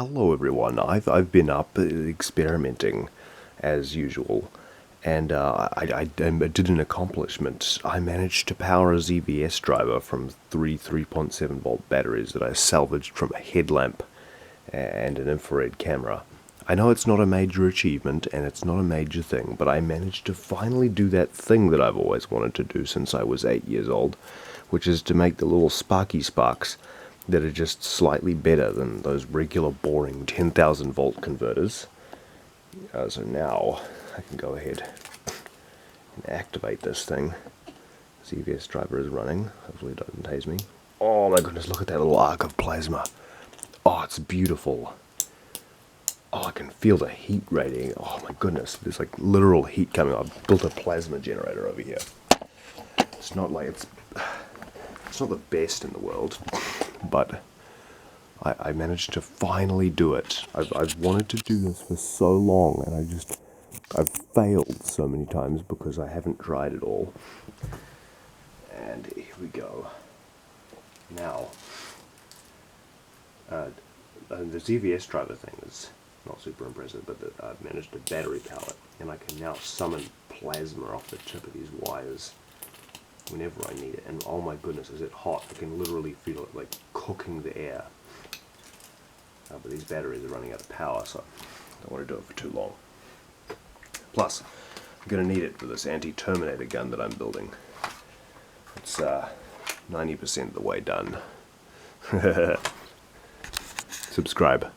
Hello everyone, I've been up experimenting as usual, and I did an accomplishment. I managed to power a ZVS driver from three 3.7 volt batteries that I salvaged from a headlamp and an infrared camera. I know it's not a major achievement and it's not a major thing, but I managed to finally do that thing that I've always wanted to do since I was 8 years old, which is to make the little sparky sparks that are just slightly better than those regular boring 10,000 volt converters. So now I can go ahead and activate this thing. ZVS driver is running. Hopefully it doesn't tase me. Oh my goodness, look at that little arc of plasma. Oh, it's beautiful. Oh, I can feel the heat radiating. Oh my goodness, there's like literal heat coming up. I've built a plasma generator over here. It's not like it's not the best in the world, but I managed to finally do it. I've wanted to do this for so long, and I've failed so many times because I haven't tried it all. And here we go. Now, the ZVS driver thing is not super impressive, but I've managed to battery power it, and I can now summon plasma off the tip of these wires whenever I need it. And oh my goodness, is it hot. I can literally feel it like cooking the air. But these batteries are running out of power, so I don't want to do it for too long. Plus, I'm going to need it for this anti-terminator gun that I'm building. It's 90% of the way done. Subscribe.